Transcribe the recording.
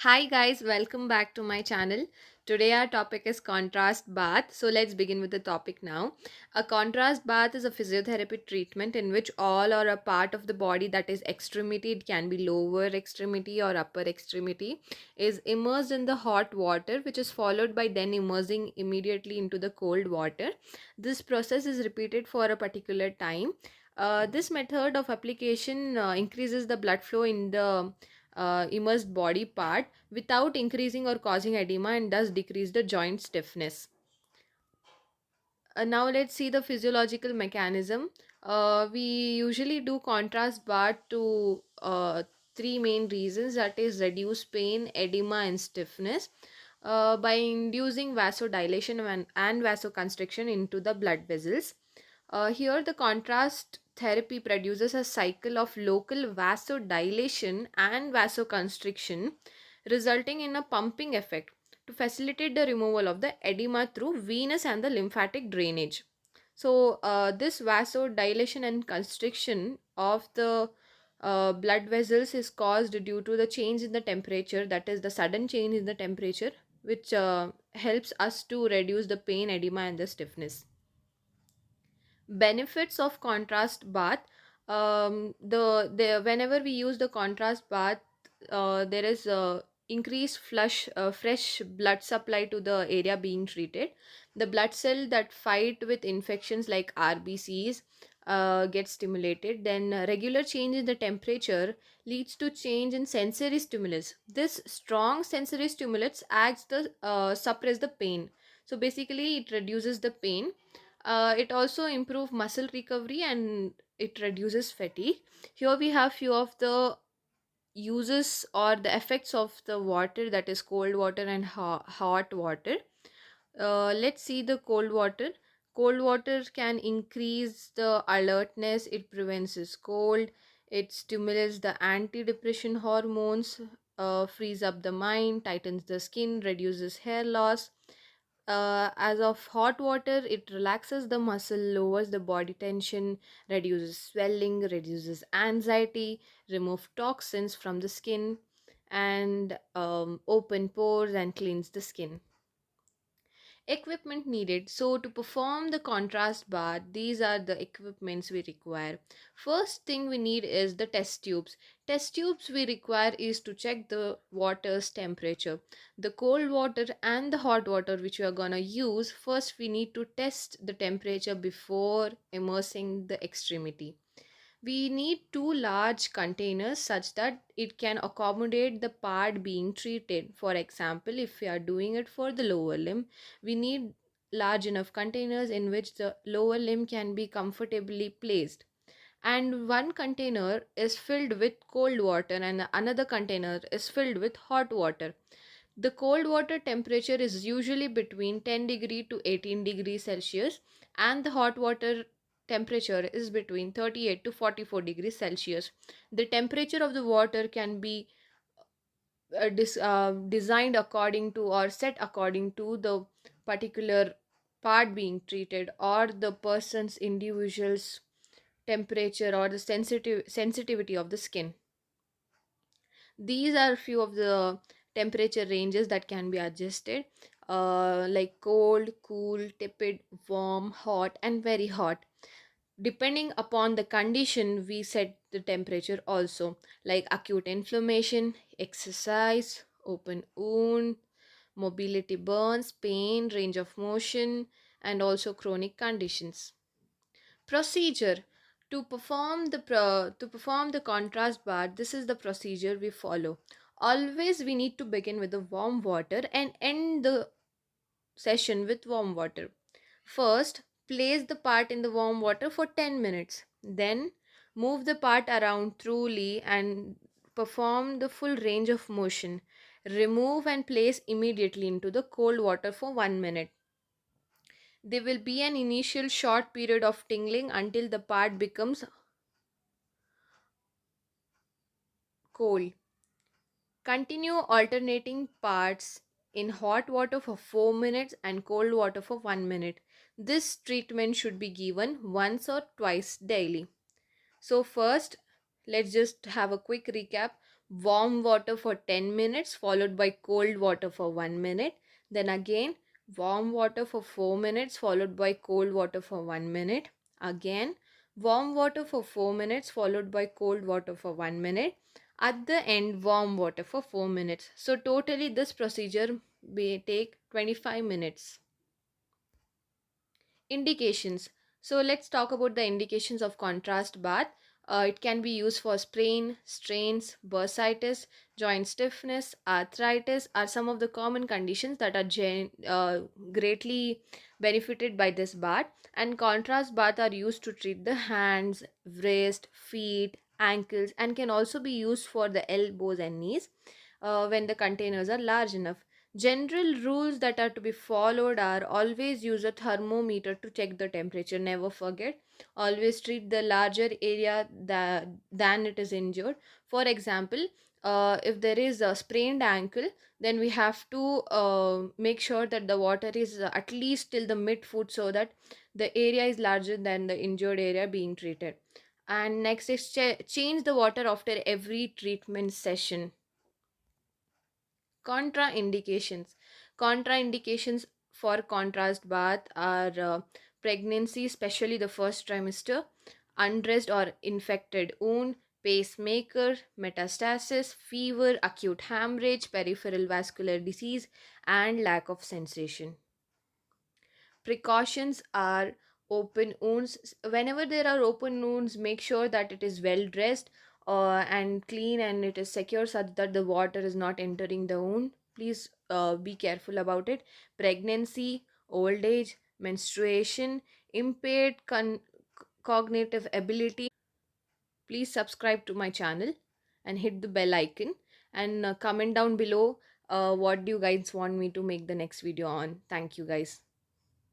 Hi guys, welcome back to my channel. Today our topic is contrast bath. So let's begin with the topic now. A contrast bath is a physiotherapy treatment in which all or a part of the body, that is extremity, it can be lower extremity or upper extremity, is immersed in the hot water, which is followed by then immersing immediately into the cold water. This process is repeated for a particular time. This method of application increases the blood flow in the immersed body part without increasing or causing edema and thus decrease the joint stiffness. Now let's see the physiological mechanism. We usually do contrast bath to three main reasons, that is reduce pain, edema and stiffness, by inducing vasodilation and vasoconstriction into the blood vessels. Here, the contrast therapy produces a cycle of local vasodilation and vasoconstriction, resulting in a pumping effect to facilitate the removal of the edema through venous and the lymphatic drainage. So, this vasodilation and constriction of the blood vessels is caused due to the change in the temperature, that is, the sudden change in the temperature, which helps us to reduce the pain, edema, and the stiffness. Benefits of contrast bath. The whenever we use the contrast bath, there is increased fresh blood supply to the area being treated. The blood cell that fight with infections like RBCs get stimulated. Then regular change in the temperature leads to change in sensory stimulus. This strong sensory stimulus acts to suppress the pain, so basically it reduces the pain. It also improves muscle recovery and it reduces fatigue. Here we have few of the uses or the effects of the water, that is cold water and hot water. Let's see the cold water. Cold water can increase the alertness, it prevents this cold, it stimulates the antidepressant hormones, frees up the mind, tightens the skin, reduces hair loss. As of hot water, it relaxes the muscle, lowers the body tension, reduces swelling, reduces anxiety, remove toxins from the skin, and open pores and cleans the skin. Equipment needed. So to perform the contrast bath, these are the equipments we require. First thing we need is the test tubes. Test tubes we require is to check the water's temperature. The cold water and the hot water which we are gonna use, first we need to test the temperature before immersing the extremity. We need two large containers such that it can accommodate the part being treated. For example, if we are doing it for the lower limb, we need large enough containers in which the lower limb can be comfortably placed. And one container is filled with cold water and another container is filled with hot water. The cold water temperature is usually between 10 degree to 18 degrees Celsius, and the hot water temperature is between 38 to 44 degrees Celsius. The temperature of the water can be designed according to or set according to the particular part being treated or the person's individual's temperature or the sensitivity of the skin. These are few of the temperature ranges that can be adjusted, like cold, cool, tepid, warm, hot, and very hot. Depending upon the condition, we set the temperature also, like acute inflammation, exercise, open wound, mobility burns, pain, range of motion, and also chronic conditions. Procedure. To perform the contrast bath, this is the procedure we follow. Always we need to begin with the warm water and end the session with warm water. First, place the part in the warm water for 10 minutes. Then, move the part around thoroughly and perform the full range of motion. Remove and place immediately into the cold water for 1 minute. There will be an initial short period of tingling until the part becomes cold. Continue alternating parts in hot water for 4 minutes and cold water for 1 minute. This treatment should be given once or twice daily. So, first, let's just have a quick recap. warm water for 10 minutes followed by cold water for 1 minute, then again warm water for 4 minutes followed by cold water for 1 minute, again warm water for 4 minutes followed by cold water for 1 minute, at the end warm water for 4 minutes. So totally this procedure may take 25 minutes. Indications. So let's talk about the indications of contrast bath. It can be used for sprain, strains, bursitis, joint stiffness, arthritis are some of the common conditions that are greatly benefited by this bath. And contrast bath are used to treat the hands, wrist, feet, ankles, and can also be used for the elbows and knees when the containers are large enough. General rules that are to be followed are always use a thermometer to check the temperature. Never forget, always treat the larger area than it is injured. For example, if there is a sprained ankle, then we have to make sure that the water is at least till the mid foot so that the area is larger than the injured area being treated. And next is change the water after every treatment session. Contraindications. Contraindications for contrast bath are pregnancy, especially the first trimester, undressed or infected wound, pacemaker, metastasis, fever, acute hemorrhage, peripheral vascular disease, and lack of sensation. Precautions are open wounds. Whenever there are open wounds, make sure that it is well dressed and clean and it is secure such that the water is not entering the wound. Please be careful about it. Pregnancy, old age, menstruation, impaired cognitive ability. Please subscribe to my channel and hit the bell icon and comment down below what do you guys want me to make the next video on. Thank you guys.